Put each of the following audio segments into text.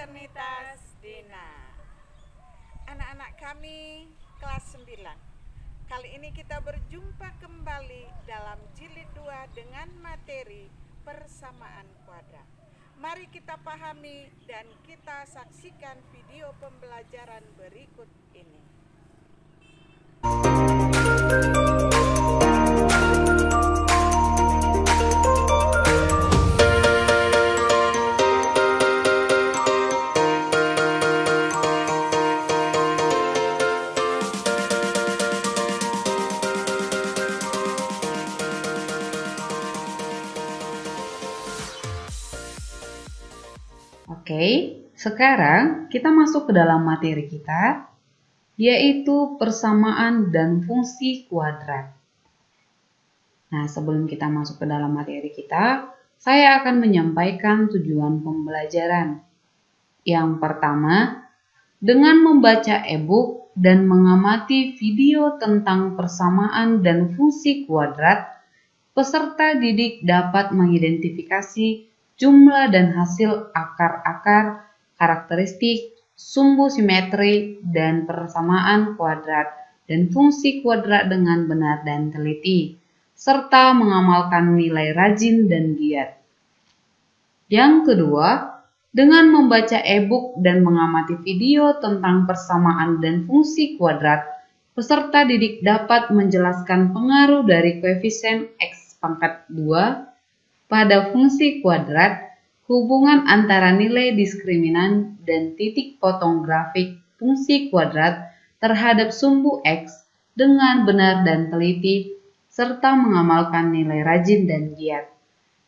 Fraternitas Dina. Anak-anak kami kelas 9. Kali ini kita berjumpa kembali dalam jilid 2 dengan materi persamaan kuadrat. Mari kita pahami dan kita saksikan video pembelajaran berikut ini. Oke, sekarang kita masuk ke dalam materi kita, yaitu persamaan dan fungsi kuadrat. Nah, sebelum kita masuk ke dalam materi kita, saya akan menyampaikan tujuan pembelajaran. Yang pertama, dengan membaca e-book dan mengamati video tentang persamaan dan fungsi kuadrat, peserta didik dapat mengidentifikasi jumlah dan hasil akar-akar, karakteristik, sumbu simetri, dan persamaan kuadrat dan fungsi kuadrat dengan benar dan teliti, serta mengamalkan nilai rajin dan giat. Yang kedua, dengan membaca e-book dan mengamati video tentang persamaan dan fungsi kuadrat, peserta didik dapat menjelaskan pengaruh dari koefisien X pangkat 2 pada fungsi kuadrat, hubungan antara nilai diskriminan dan titik potong grafik fungsi kuadrat terhadap sumbu X dengan benar dan teliti, serta mengamalkan nilai rajin dan giat.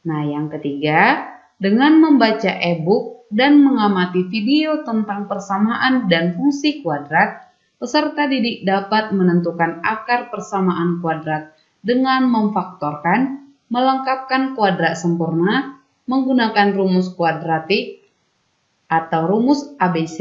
Nah, yang ketiga, dengan membaca e-book dan mengamati video tentang persamaan dan fungsi kuadrat, peserta didik dapat menentukan akar persamaan kuadrat dengan memfaktorkan, melengkapkan kuadrat sempurna, menggunakan rumus kuadratik atau rumus ABC,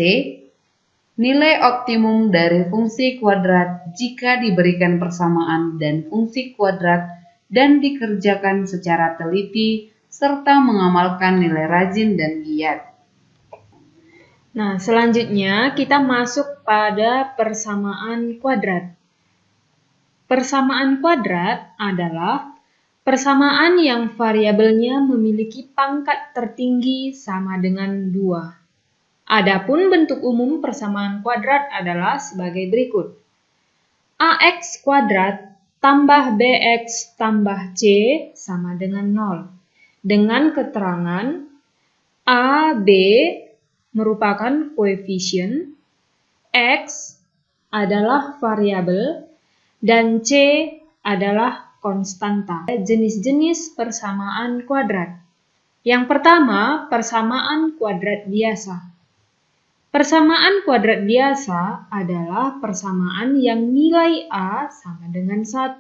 nilai optimum dari fungsi kuadrat jika diberikan persamaan dan fungsi kuadrat dan dikerjakan secara teliti, serta mengamalkan nilai rajin dan giat. Nah, selanjutnya kita masuk pada persamaan kuadrat. Persamaan kuadrat adalah persamaan yang variabelnya memiliki pangkat tertinggi sama dengan 2. Adapun bentuk umum persamaan kuadrat adalah sebagai berikut. AX kuadrat tambah BX tambah C sama dengan 0. Dengan keterangan AB merupakan koefisien, X adalah variabel, dan C adalah konstanta. Jenis-jenis persamaan kuadrat. Yang pertama, persamaan kuadrat biasa. Persamaan kuadrat biasa adalah persamaan yang nilai A sama dengan 1.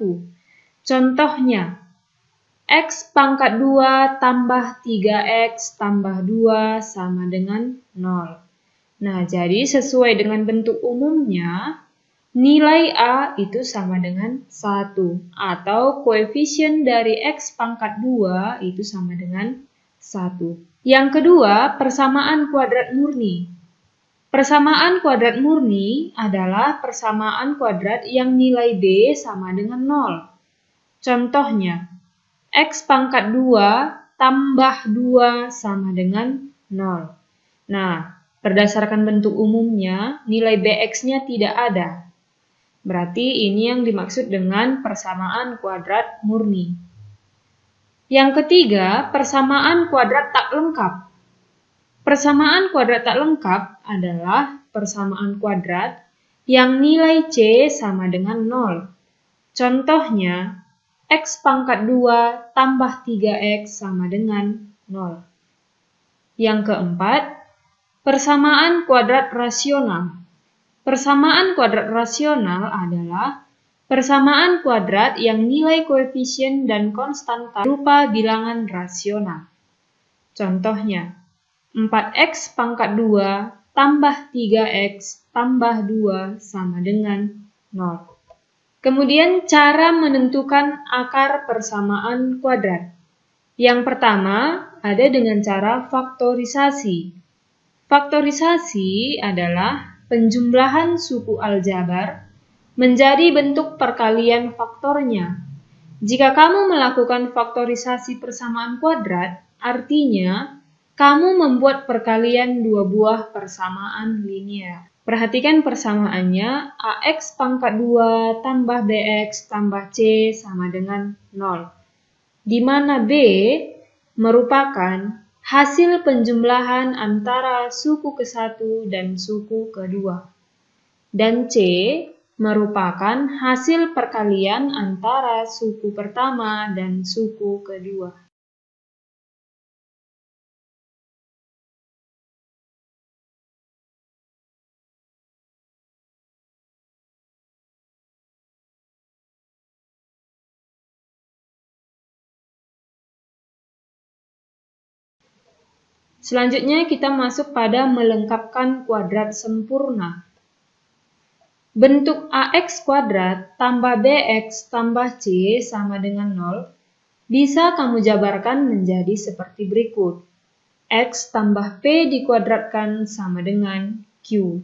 Contohnya, X pangkat 2 tambah 3X tambah 2 sama dengan 0. Nah, jadi sesuai dengan bentuk umumnya, nilai A itu sama dengan 1, atau koefisien dari X pangkat 2 itu sama dengan 1. Yang kedua, persamaan kuadrat murni. Persamaan kuadrat murni adalah persamaan kuadrat yang nilai B sama dengan 0. Contohnya, X pangkat 2 tambah 2 sama dengan 0. Nah, berdasarkan bentuk umumnya, nilai BX-nya tidak ada. Berarti ini yang dimaksud dengan persamaan kuadrat murni. Yang ketiga, persamaan kuadrat tak lengkap. Persamaan kuadrat tak lengkap adalah persamaan kuadrat yang nilai C sama dengan 0. Contohnya, X pangkat 2 tambah 3X sama dengan 0. Yang keempat, persamaan kuadrat rasional. Persamaan kuadrat rasional adalah persamaan kuadrat yang nilai koefisien dan konstanta berupa bilangan rasional. Contohnya, 4X pangkat 2 tambah 3X tambah 2 sama dengan 0. Kemudian cara menentukan akar persamaan kuadrat. Yang pertama ada dengan cara faktorisasi. Faktorisasi adalah penjumlahan suku aljabar menjadi bentuk perkalian faktornya. Jika kamu melakukan faktorisasi persamaan kuadrat, artinya kamu membuat perkalian dua buah persamaan linear. Perhatikan persamaannya, AX pangkat 2 tambah BX tambah C sama dengan 0. Di mana B merupakan hasil penjumlahan antara suku ke-1 dan suku kedua. Dan C merupakan hasil perkalian antara suku pertama dan suku kedua. Selanjutnya kita masuk pada melengkapkan kuadrat sempurna. Bentuk AX kuadrat tambah BX tambah C sama dengan 0 bisa kamu jabarkan menjadi seperti berikut. X tambah P dikuadratkan sama dengan Q.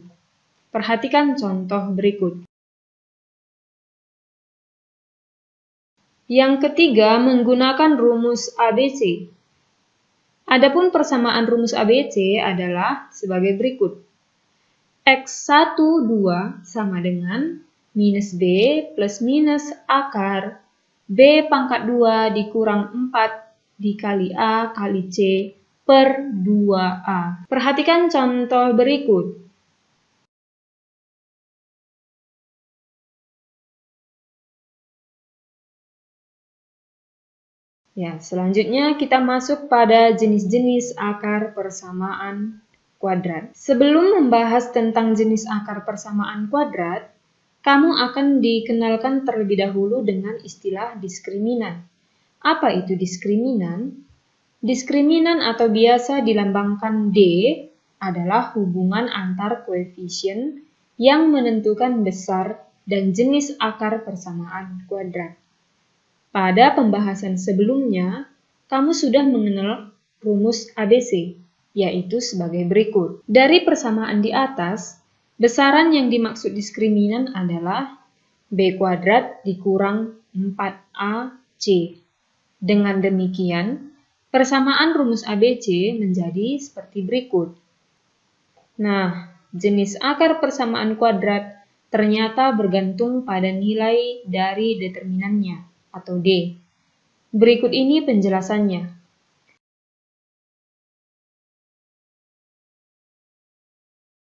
Perhatikan contoh berikut. Yang ketiga, menggunakan rumus ABC. Adapun persamaan rumus ABC adalah sebagai berikut. X1, 2 sama dengan minus B plus minus akar B pangkat 2 dikurang 4 dikali A kali C per 2A. Perhatikan contoh berikut. Ya, selanjutnya kita masuk pada jenis-jenis akar persamaan kuadrat. Sebelum membahas tentang jenis akar persamaan kuadrat, kamu akan dikenalkan terlebih dahulu dengan istilah diskriminan. Apa itu diskriminan? Diskriminan atau biasa dilambangkan D adalah hubungan antar koefisien yang menentukan besar dan jenis akar persamaan kuadrat. Pada pembahasan sebelumnya, kamu sudah mengenal rumus ABC, yaitu sebagai berikut. Dari persamaan di atas, besaran yang dimaksud diskriminan adalah B kuadrat dikurang 4AC. Dengan demikian, persamaan rumus ABC menjadi seperti berikut. Nah, jenis akar persamaan kuadrat ternyata bergantung pada nilai dari determinannya, atau D. Berikut ini penjelasannya.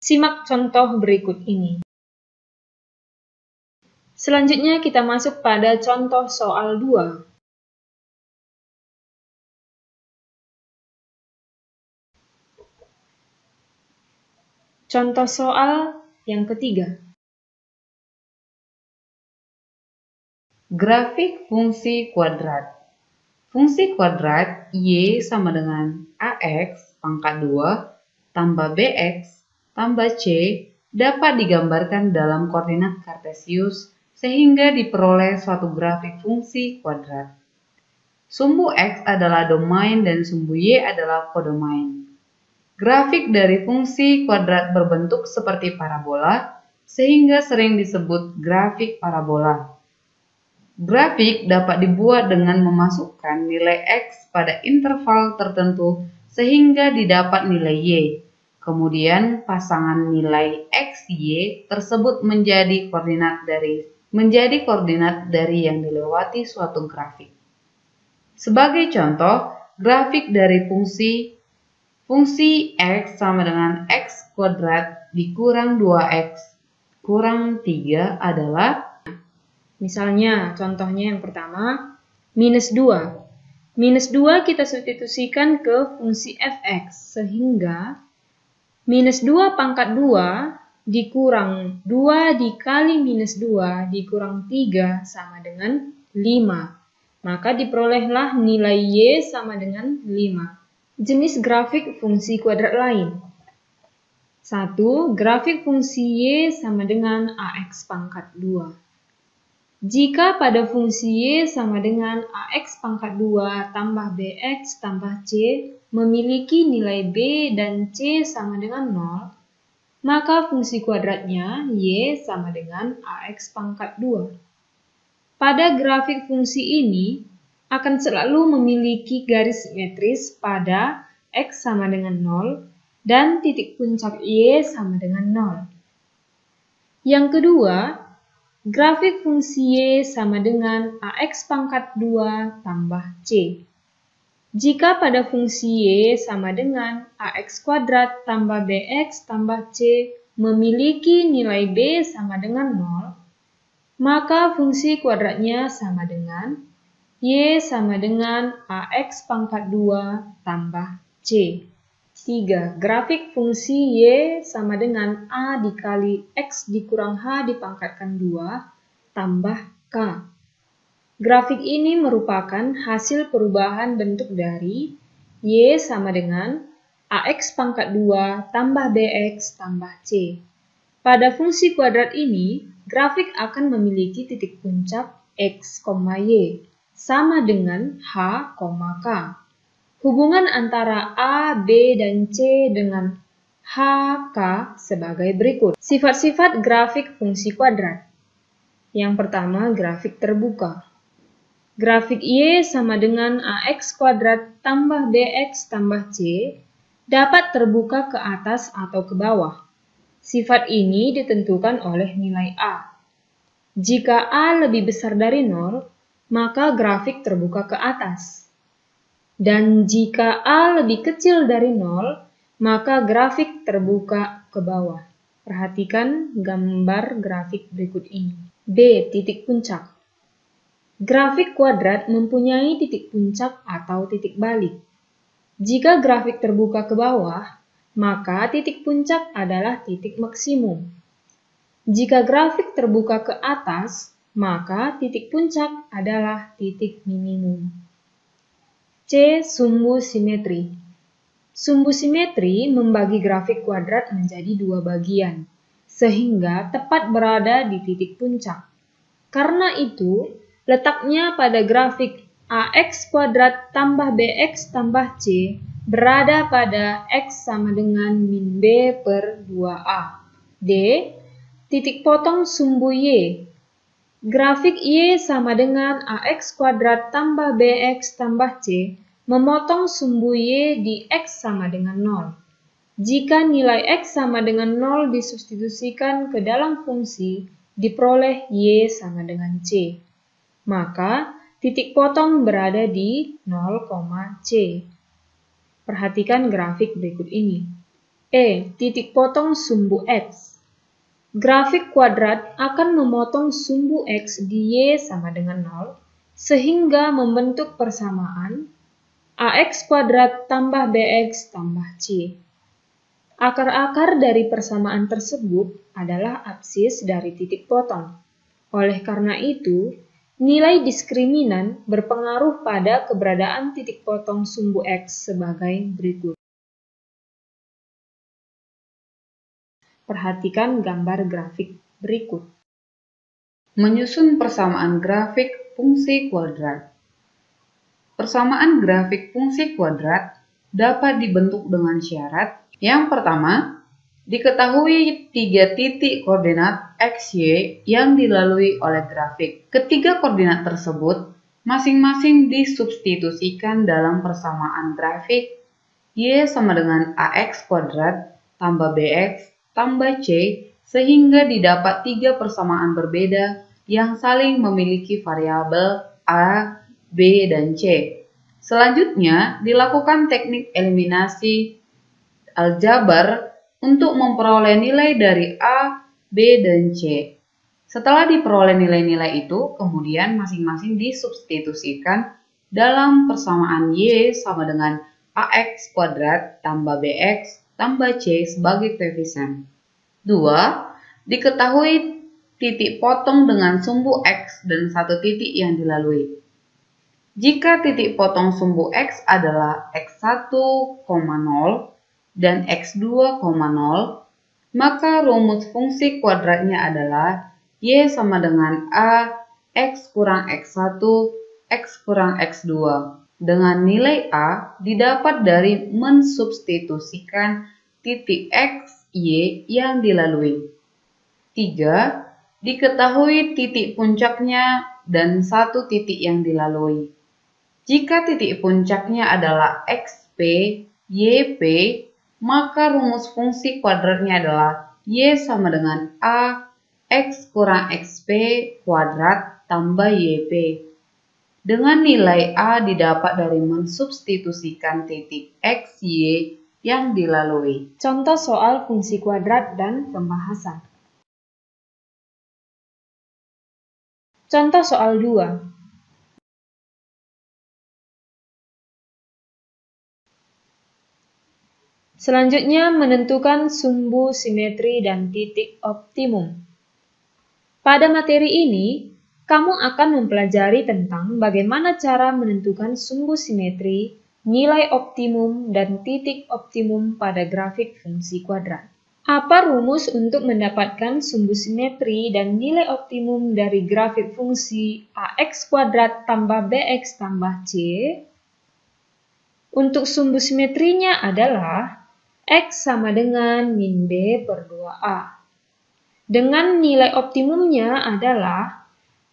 Simak contoh berikut ini. Selanjutnya kita masuk pada contoh soal 2. Contoh soal yang ketiga. Grafik fungsi kuadrat. Fungsi kuadrat Y sama dengan AX pangkat 2 tambah BX tambah C dapat digambarkan dalam koordinat kartesius sehingga diperoleh suatu grafik fungsi kuadrat. Sumbu X adalah domain dan sumbu Y adalah kodomain. Grafik dari fungsi kuadrat berbentuk seperti parabola sehingga sering disebut grafik parabola. Grafik dapat dibuat dengan memasukkan nilai X pada interval tertentu sehingga didapat nilai Y. Kemudian pasangan nilai X, Y tersebut menjadi koordinat dari yang dilewati suatu grafik. Sebagai contoh, grafik dari fungsi X sama dengan X kuadrat dikurang 2X kurang 3 adalah, misalnya, contohnya yang pertama, minus 2. Minus 2 kita substitusikan ke fungsi fx, sehingga minus 2 pangkat 2 dikurang 2 dikali minus 2 dikurang 3 sama dengan 5. Maka diperolehlah nilai Y sama dengan 5. Jenis grafik fungsi kuadrat lain. 1. Grafik fungsi Y sama dengan AX pangkat 2. Jika pada fungsi Y sama dengan AX pangkat 2 tambah BX tambah C, memiliki nilai B dan C sama dengan 0, maka fungsi kuadratnya Y sama dengan AX pangkat 2. Pada grafik fungsi ini akan selalu memiliki garis simetris pada X sama dengan 0 dan titik puncak Y sama dengan 0. Yang kedua, grafik fungsi Y sama dengan AX pangkat 2 tambah C. Jika pada fungsi Y sama dengan AX kuadrat tambah BX tambah C memiliki nilai B sama dengan 0, maka fungsi kuadratnya sama dengan Y sama dengan AX pangkat 2 tambah C. 3. Grafik fungsi Y sama dengan A dikali X dikurang H dipangkatkan 2 tambah K. Grafik ini merupakan hasil perubahan bentuk dari Y sama dengan AX pangkat 2 tambah BX tambah C. Pada fungsi kuadrat ini, grafik akan memiliki titik puncak X, Y sama dengan H, K. Hubungan antara A, B, dan C dengan H, K sebagai berikut. Sifat-sifat grafik fungsi kuadrat. Yang pertama, grafik terbuka. Grafik Y sama dengan AX kuadrat tambah BX tambah C dapat terbuka ke atas atau ke bawah. Sifat ini ditentukan oleh nilai A. Jika A lebih besar dari 0, maka grafik terbuka ke atas. Dan jika A lebih kecil dari 0, maka grafik terbuka ke bawah. Perhatikan gambar grafik berikut ini. B. Titik puncak. Grafik kuadrat mempunyai titik puncak atau titik balik. Jika grafik terbuka ke bawah, maka titik puncak adalah titik maksimum. Jika grafik terbuka ke atas, maka titik puncak adalah titik minimum. C. Sumbu simetri. Sumbu simetri membagi grafik kuadrat menjadi dua bagian, sehingga tepat berada di titik puncak. Karena itu, letaknya pada grafik AX kuadrat tambah BX tambah C berada pada X sama dengan min B per 2A. D. Titik potong sumbu Y. Grafik Y sama dengan AX kuadrat tambah BX tambah C memotong sumbu Y di X sama dengan 0. Jika nilai X sama dengan 0 disubstitusikan ke dalam fungsi, diperoleh Y sama dengan C. Maka, titik potong berada di 0, C. Perhatikan grafik berikut ini. E. Titik potong sumbu X. Grafik kuadrat akan memotong sumbu X di Y sama dengan 0, sehingga membentuk persamaan AX kuadrat tambah BX tambah C. Akar-akar dari persamaan tersebut adalah absis dari titik potong. Oleh karena itu, nilai diskriminan berpengaruh pada keberadaan titik potong sumbu X sebagai berikut. Perhatikan gambar grafik berikut. Menyusun persamaan grafik fungsi kuadrat. Persamaan grafik fungsi kuadrat dapat dibentuk dengan syarat. Yang pertama, diketahui 3 titik koordinat X, Y yang dilalui oleh grafik. Ketiga koordinat tersebut masing-masing disubstitusikan dalam persamaan grafik Y sama dengan AX kuadrat tambah BX tambah C sehingga didapat 3 persamaan berbeda yang saling memiliki variabel A, B, dan C. Selanjutnya, dilakukan teknik eliminasi aljabar untuk memperoleh nilai dari A, B, dan C. Setelah diperoleh nilai-nilai itu, kemudian masing-masing disubstitusikan dalam persamaan Y sama dengan AX kuadrat tambah BX tambah C sebagai koefisien. 2. Diketahui titik potong dengan sumbu X dan satu titik yang dilalui. Jika titik potong sumbu X adalah X1, 0 dan X2, 0, maka rumus fungsi kuadratnya adalah Y sama dengan A, X kurang X1, X kurang X2. dengan nilai A didapat dari mensubstitusikan titik X, Y yang dilalui. 3. Diketahui titik puncaknya dan satu titik yang dilalui. Jika titik puncaknya adalah XP, YP, maka rumus fungsi kuadratnya adalah Y sama dengan A X kurang XP kuadrat tambah YP. Dengan nilai A didapat dari mensubstitusikan titik X, Y yang dilalui. Contoh soal fungsi kuadrat dan pembahasan. Contoh soal 2. Selanjutnya, menentukan sumbu simetri dan titik optimum. Pada materi ini, kamu akan mempelajari tentang bagaimana cara menentukan sumbu simetri, nilai optimum, dan titik optimum pada grafik fungsi kuadrat. Apa rumus untuk mendapatkan sumbu simetri dan nilai optimum dari grafik fungsi AX kuadrat tambah BX tambah C? Untuk sumbu simetrinya adalah X sama dengan min B per 2A. Dengan nilai optimumnya adalah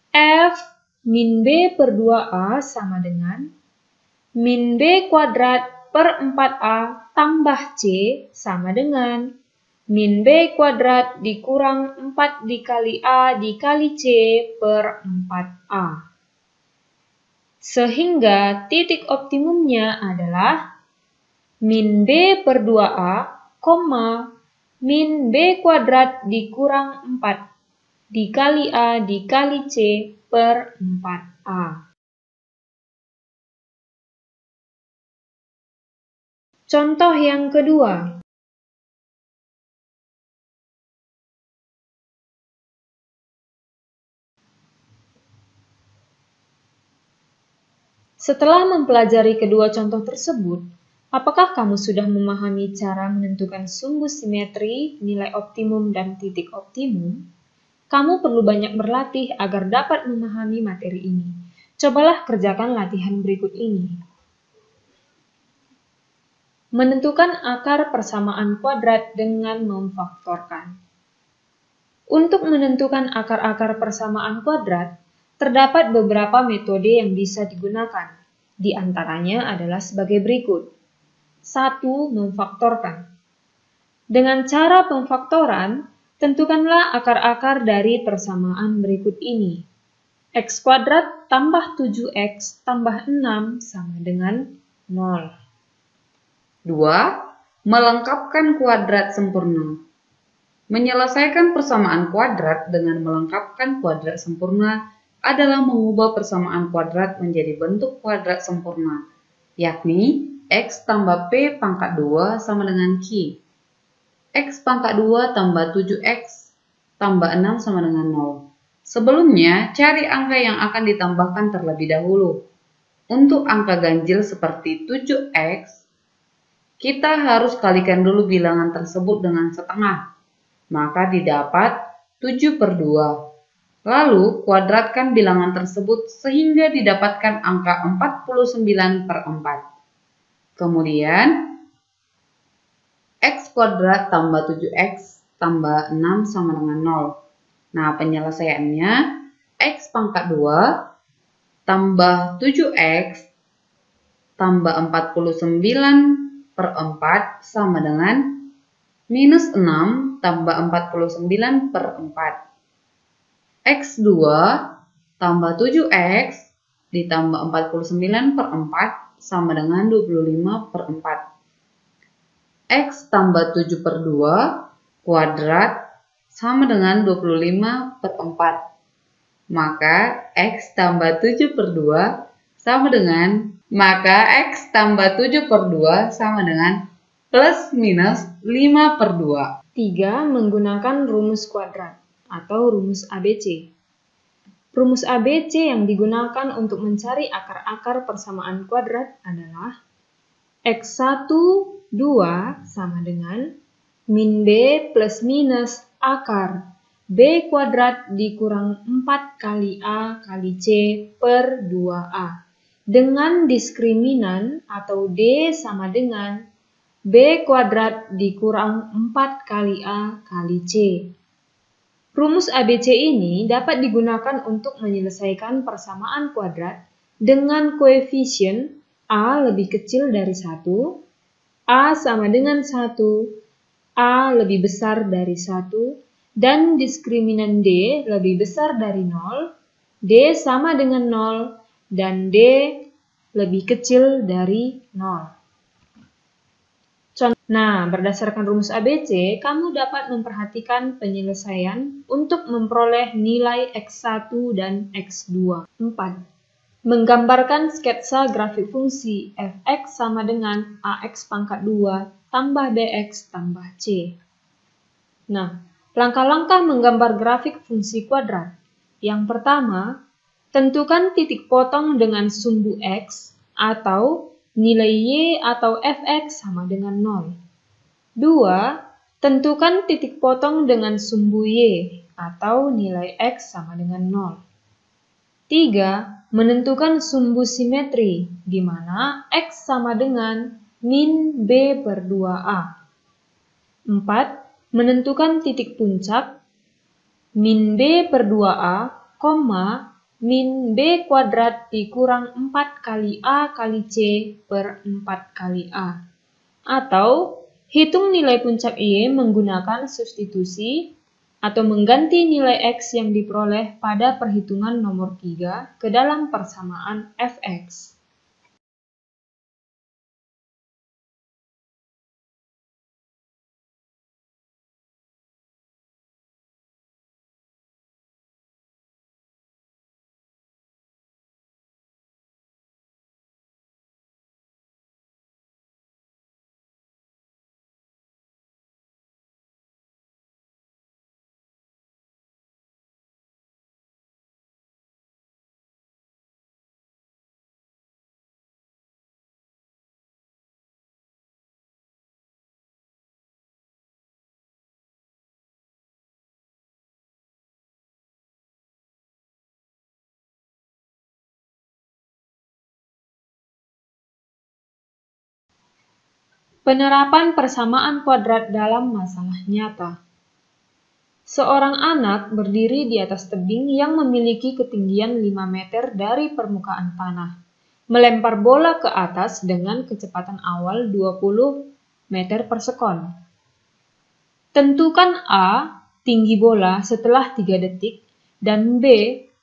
F min B per 2A sama dengan min B kuadrat per 4A tambah C sama dengan min B kuadrat dikurang 4 dikali A dikali C per 4A. Sehingga titik optimumnya adalah min B per 2A, min B kuadrat dikurang 4 dikali A dikali C per 4A. Contoh yang kedua. Setelah mempelajari kedua contoh tersebut, apakah kamu sudah memahami cara menentukan sumbu simetri, nilai optimum, dan titik optimum? Kamu perlu banyak berlatih agar dapat memahami materi ini. Cobalah kerjakan latihan berikut ini. Menentukan akar persamaan kuadrat dengan memfaktorkan. Untuk menentukan akar-akar persamaan kuadrat, terdapat beberapa metode yang bisa digunakan. Di antaranya adalah sebagai berikut. 1. Memfaktorkan. Dengan cara pemfaktoran, tentukanlah akar-akar dari persamaan berikut ini. X kuadrat tambah 7X tambah 6 sama dengan 0. 2. Melengkapkan kuadrat sempurna. Menyelesaikan persamaan kuadrat dengan melengkapkan kuadrat sempurna adalah mengubah persamaan kuadrat menjadi bentuk kuadrat sempurna, yakni X tambah P pangkat 2 sama dengan Q. X pangkat 2 tambah 7X tambah 6 sama dengan 0. Sebelumnya, cari angka yang akan ditambahkan terlebih dahulu. Untuk angka ganjil seperti 7X, kita harus kalikan dulu bilangan tersebut dengan setengah, maka didapat 7 per 2. Lalu, kuadratkan bilangan tersebut sehingga didapatkan angka 49 per 4. Kemudian, X kuadrat tambah 7X tambah 6 sama dengan 0. Nah, penyelesaiannya, X pangkat 2 tambah 7X tambah 49 per 4 sama dengan minus 6 tambah 49 per 4. X2 tambah 7X ditambah 49 per 4 sama dengan 25 per 4. X tambah 7 per 2 kuadrat sama dengan 25 per 4. Maka X tambah 7 per 2 sama dengan, X tambah 7 per 2 sama dengan plus minus 5 per 2. 3. Menggunakan rumus kuadrat atau rumus ABC. Rumus ABC yang digunakan untuk mencari akar-akar persamaan kuadrat adalah X1, 2 sama dengan min B plus minus akar B kuadrat dikurang 4 kali A kali C per 2A. dengan diskriminan atau D sama dengan B kuadrat dikurang 4 kali A kali C. Rumus ABC ini dapat digunakan untuk menyelesaikan persamaan kuadrat dengan koefisien A lebih kecil dari 1, A sama dengan 1, A lebih besar dari 1, dan diskriminan D lebih besar dari 0, D sama dengan 0, dan D lebih kecil dari 0. Nah, berdasarkan rumus ABC, kamu dapat memperhatikan penyelesaian untuk memperoleh nilai X1 dan X2. 4. Menggambarkan sketsa grafik fungsi f(x) sama dengan ax pangkat 2 tambah bx tambah c. Nah, langkah-langkah menggambar grafik fungsi kuadrat. Yang pertama, tentukan titik potong dengan sumbu x atau nilai y atau fx sama dengan 0. 2. Tentukan titik potong dengan sumbu y atau nilai x sama dengan 0. 3. Menentukan sumbu simetri, di mana x sama dengan min b per 2a. 4. Menentukan titik puncak, min b per 2a, min b kuadrat dikurang 4 kali a kali c per 4 kali a. Atau, hitung nilai puncak y menggunakan substitusi atau mengganti nilai x yang diperoleh pada perhitungan nomor 3 ke dalam persamaan fx. Penerapan persamaan kuadrat dalam masalah nyata. Seorang anak berdiri di atas tebing yang memiliki ketinggian 5 meter dari permukaan tanah, melempar bola ke atas dengan kecepatan awal 20 meter per sekon. Tentukan A, tinggi bola setelah 3 detik, dan B,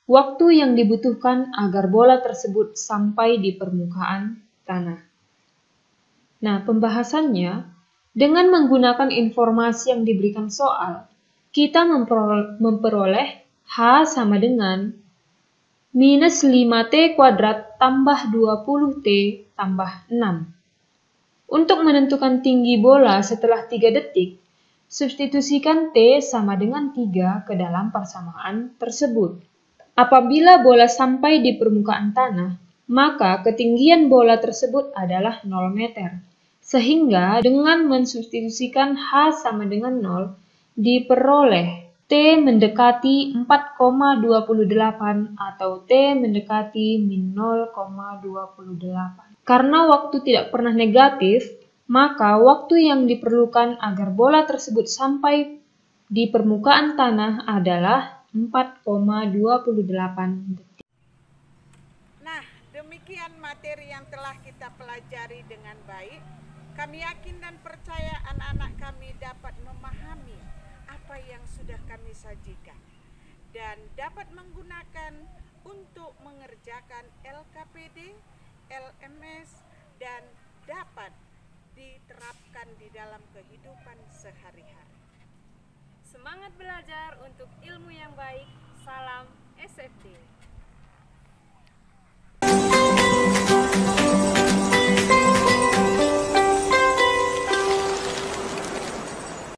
waktu yang dibutuhkan agar bola tersebut sampai di permukaan tanah. Nah, pembahasannya, dengan menggunakan informasi yang diberikan soal, kita memperoleh H sama dengan minus 5T kuadrat tambah 20T tambah 6. Untuk menentukan tinggi bola setelah 3 detik, substitusikan T sama dengan 3 ke dalam persamaan tersebut. Apabila bola sampai di permukaan tanah, maka ketinggian bola tersebut adalah 0 meter. Sehingga dengan mensubstitusikan H sama dengan 0, diperoleh T mendekati 4,28 atau T mendekati min 0,28. Karena waktu tidak pernah negatif, maka waktu yang diperlukan agar bola tersebut sampai di permukaan tanah adalah 4,28 detik. Nah, demikian materi yang telah kita pelajari dengan baik. Kami yakin dan percaya anak-anak kami dapat memahami apa yang sudah kami sajikan dan dapat menggunakan untuk mengerjakan LKPD, LMS, dan dapat diterapkan di dalam kehidupan sehari-hari. Semangat belajar untuk ilmu yang baik. Salam SFD.